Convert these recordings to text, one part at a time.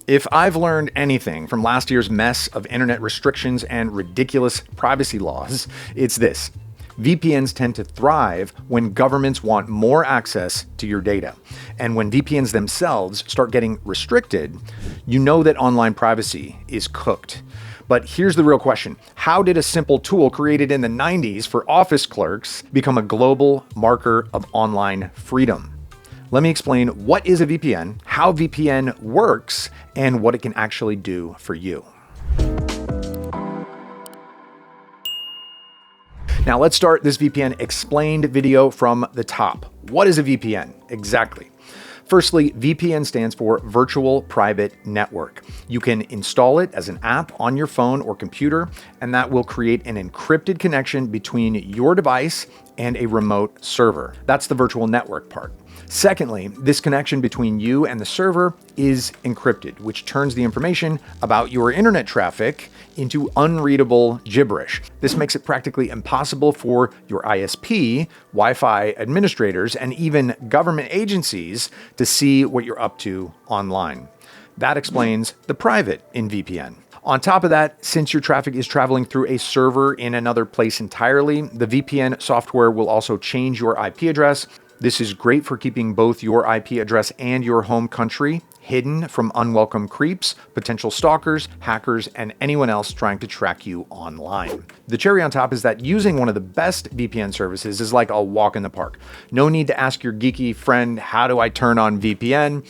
If I've learned anything from last year's mess of internet restrictions and ridiculous privacy laws, it's this. VPNs tend to thrive when governments want more access to your data. And when VPNs themselves start getting restricted, you know that online privacy is cooked. But here's the real question. How did a simple tool created in the 90s for office clerks become a global marker of online freedom? Let me explain what is a VPN, how VPN works, and what it can actually do for you. Now let's start this VPN explained video from the top. What is a VPN? Exactly. Firstly, VPN stands for Virtual Private Network. You can install it as an app on your phone or computer, and that will create an encrypted connection between your device and a remote server. That's the virtual network part. Secondly, this connection between you and the server is encrypted, which turns the information about your internet traffic into unreadable gibberish. This makes it practically impossible for your ISP, Wi-Fi administrators, and even government agencies to see what you're up to online. That explains the private in VPN. On top of that, since your traffic is traveling through a server in another place entirely, the VPN software will also change your IP address. This is great for keeping both your IP address and your home country hidden from unwelcome creeps, potential stalkers, hackers, and anyone else trying to track you online. The cherry on top is that using one of the best VPN services is like a walk in the park. No need to ask your geeky friend, how do I turn on VPN?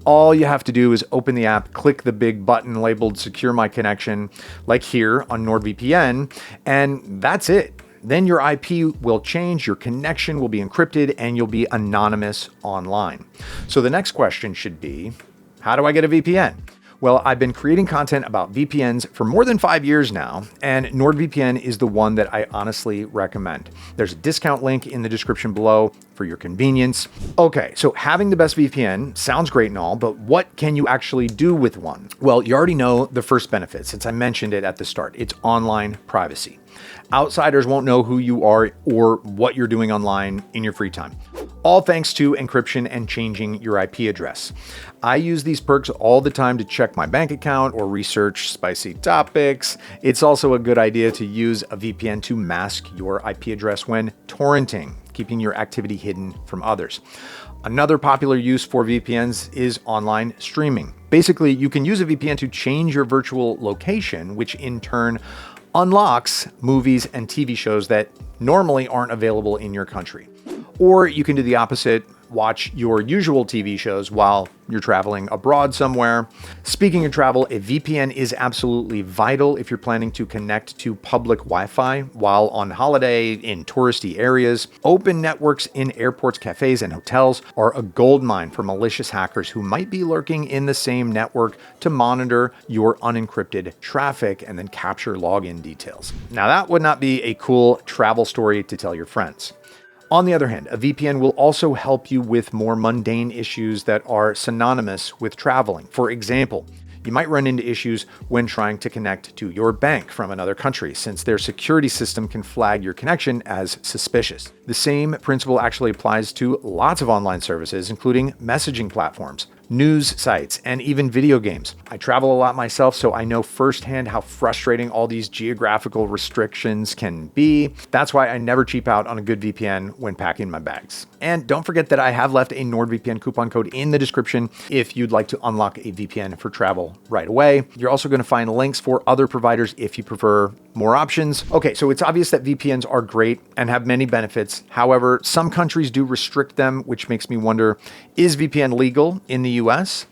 All you have to do is open the app, click the big button labeled Secure My Connection, like here on NordVPN, and that's it. Then your IP will change, your connection will be encrypted, and you'll be anonymous online. So the next question should be, how do I get a VPN? Well, I've been creating content about VPNs for more than 5 years now, and NordVPN is the one that I honestly recommend. There's a discount link in the description below for your convenience. Okay, so having the best VPN sounds great and all, but what can you actually do with one? Well, you already know the first benefit, since I mentioned it at the start. It's online privacy. Outsiders won't know who you are or what you're doing online in your free time. All thanks to encryption and changing your IP address. I use these perks all the time to check my bank account or research spicy topics. It's also a good idea to use a VPN to mask your IP address when torrenting, keeping your activity hidden from others. Another popular use for VPNs is online streaming. Basically, you can use a VPN to change your virtual location, which in turn unlocks movies and TV shows that normally aren't available in your country. Or you can do the opposite, watch your usual TV shows while you're traveling abroad somewhere. Speaking of travel, a VPN is absolutely vital if you're planning to connect to public Wi-Fi while on holiday in touristy areas. Open networks in airports, cafes, and hotels are a goldmine for malicious hackers who might be lurking in the same network to monitor your unencrypted traffic and then capture login details. Now that would not be a cool travel story to tell your friends. On the other hand, a VPN will also help you with more mundane issues that are synonymous with traveling. For example, you might run into issues when trying to connect to your bank from another country, since their security system can flag your connection as suspicious. The same principle actually applies to lots of online services, including messaging platforms, news sites, and even video games. I travel a lot myself, so I know firsthand how frustrating all these geographical restrictions can be. That's why I never cheap out on a good VPN when packing my bags. And don't forget that I have left a NordVPN coupon code in the description if you'd like to unlock a VPN for travel right away. You're also going to find links for other providers if you prefer more options. Okay, so it's obvious that VPNs are great and have many benefits. However, some countries do restrict them, which makes me wonder, is VPN legal in the US?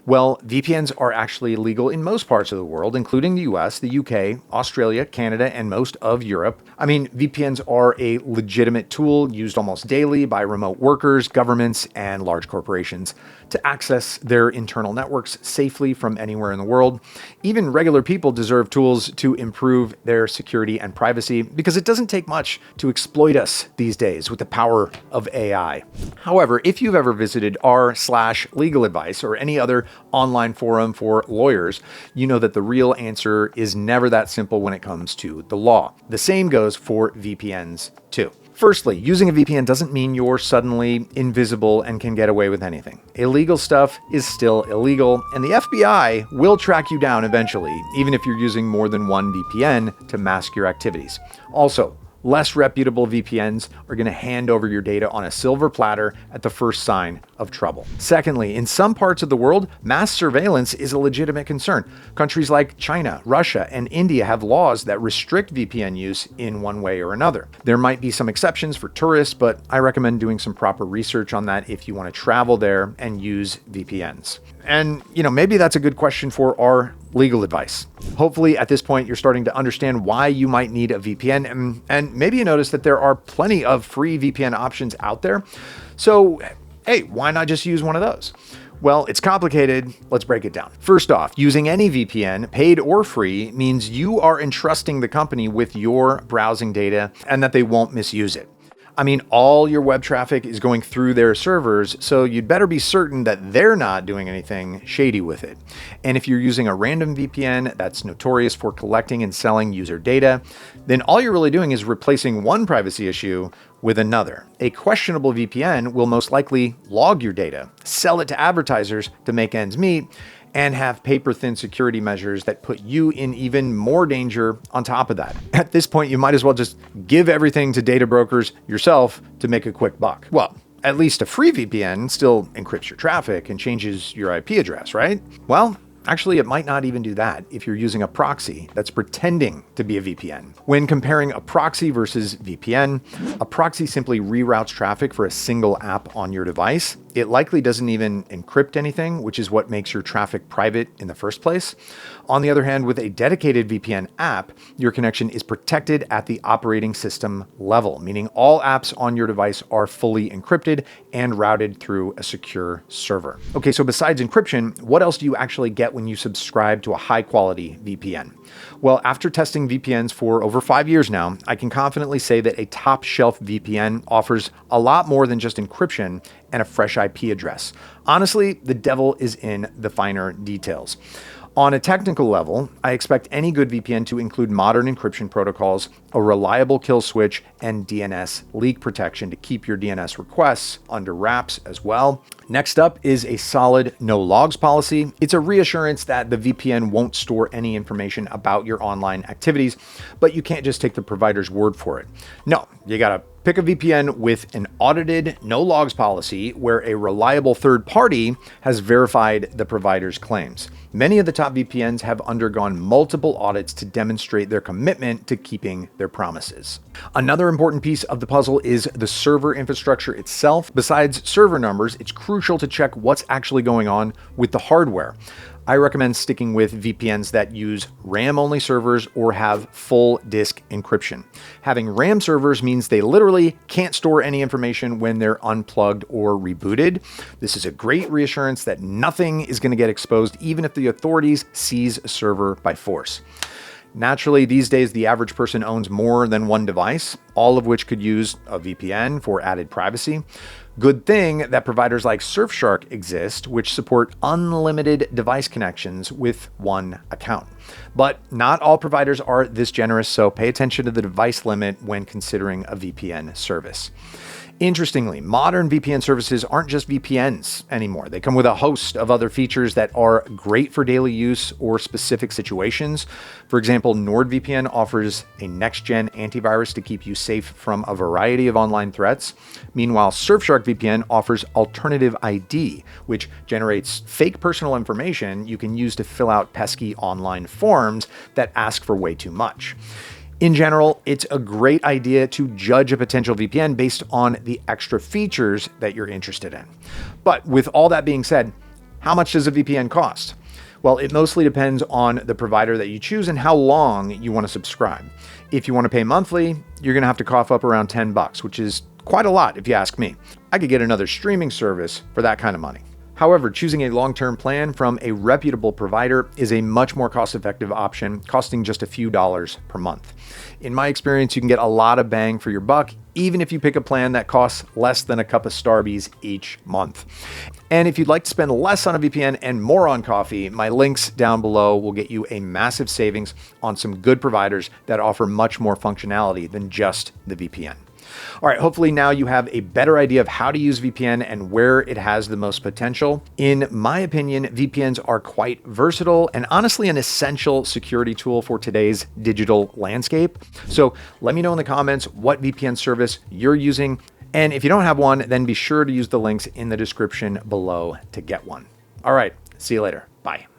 Well, VPNs are actually legal in most parts of the world, including the US, the UK, Australia, Canada, and most of Europe. I mean, VPNs are a legitimate tool used almost daily by remote workers, governments, and large corporations to access their internal networks safely from anywhere in the world. Even regular people deserve tools to improve their security and privacy because it doesn't take much to exploit us these days with the power of AI. However, if you've ever visited r/legal advice or any other online forum for lawyers, you know that the real answer is never that simple when it comes to the law. The same goes for VPNs too. Firstly, using a VPN doesn't mean you're suddenly invisible and can get away with anything. Illegal stuff is still illegal, and the FBI will track you down eventually, even if you're using more than one VPN to mask your activities. Also, less reputable VPNs are going to hand over your data on a silver platter at the first sign of trouble. Secondly, in some parts of the world, mass surveillance is a legitimate concern. Countries like China, Russia, and India have laws that restrict VPN use in one way or another. There might be some exceptions for tourists, but I recommend doing some proper research on that if you want to travel there and use VPNs. And, maybe that's a good question for our legal advice. Hopefully at this point, you're starting to understand why you might need a VPN, and maybe you notice that there are plenty of free VPN options out there. So, hey, why not just use one of those? Well, it's complicated. Let's break it down. First off, using any VPN, paid or free, means you are entrusting the company with your browsing data and that they won't misuse it. I mean, all your web traffic is going through their servers, so you'd better be certain that they're not doing anything shady with it. And if you're using a random VPN that's notorious for collecting and selling user data, then all you're really doing is replacing one privacy issue with another. A questionable VPN will most likely log your data, sell it to advertisers to make ends meet, and have paper-thin security measures that put you in even more danger on top of that. At this point, you might as well just give everything to data brokers yourself to make a quick buck. Well, at least a free VPN still encrypts your traffic and changes your IP address, right? Well, actually, it might not even do that if you're using a proxy that's pretending to be a VPN. When comparing a proxy versus VPN, a proxy simply reroutes traffic for a single app on your device. It likely doesn't even encrypt anything, which is what makes your traffic private in the first place. On the other hand, with a dedicated VPN app, your connection is protected at the operating system level, meaning all apps on your device are fully encrypted and routed through a secure server. Okay, so besides encryption, what else do you actually get when you subscribe to a high-quality VPN? Well, after testing VPNs for over 5 years now, I can confidently say that a top-shelf VPN offers a lot more than just encryption and a fresh IP address. Honestly, the devil is in the finer details. On a technical level, I expect any good VPN to include modern encryption protocols, a reliable kill switch, and DNS leak protection to keep your DNS requests under wraps as well. Next up is a solid no logs policy. It's a reassurance that the VPN won't store any information about your online activities, but you can't just take the provider's word for it. No, you gotta pick a VPN with an audited no logs policy where a reliable third party has verified the provider's claims. Many of the top VPNs have undergone multiple audits to demonstrate their commitment to keeping their promises. Another important piece of the puzzle is the server infrastructure itself. Besides server numbers, it's crucial to check what's actually going on with the hardware. I recommend sticking with VPNs that use RAM-only servers or have full disk encryption. Having RAM servers means they literally can't store any information when they're unplugged or rebooted. This is a great reassurance that nothing is going to get exposed, even if the authorities seize a server by force. Naturally, these days, the average person owns more than one device, all of which could use a VPN for added privacy. Good thing that providers like Surfshark exist, which support unlimited device connections with one account. But not all providers are this generous, so pay attention to the device limit when considering a VPN service. Interestingly, modern VPN services aren't just VPNs anymore. They come with a host of other features that are great for daily use or specific situations. For example, NordVPN offers a next-gen antivirus to keep you safe from a variety of online threats. Meanwhile, Surfshark VPN offers Alternative ID, which generates fake personal information you can use to fill out pesky online forms that ask for way too much. In general, it's a great idea to judge a potential VPN based on the extra features that you're interested in. But with all that being said, how much does a VPN cost? Well, it mostly depends on the provider that you choose and how long you want to subscribe. If you want to pay monthly, you're going to have to cough up around $10, which is quite a lot if you ask me. I could get another streaming service for that kind of money. However, choosing a long-term plan from a reputable provider is a much more cost-effective option, costing just a few dollars per month. In my experience, you can get a lot of bang for your buck, even if you pick a plan that costs less than a cup of Starbucks each month. And if you'd like to spend less on a VPN and more on coffee, my links down below will get you a massive savings on some good providers that offer much more functionality than just the VPN. All right, hopefully now you have a better idea of how to use VPN and where it has the most potential. In my opinion, VPNs are quite versatile and honestly an essential security tool for today's digital landscape. So let me know in the comments what VPN service you're using. And if you don't have one, then be sure to use the links in the description below to get one. All right, see you later. Bye.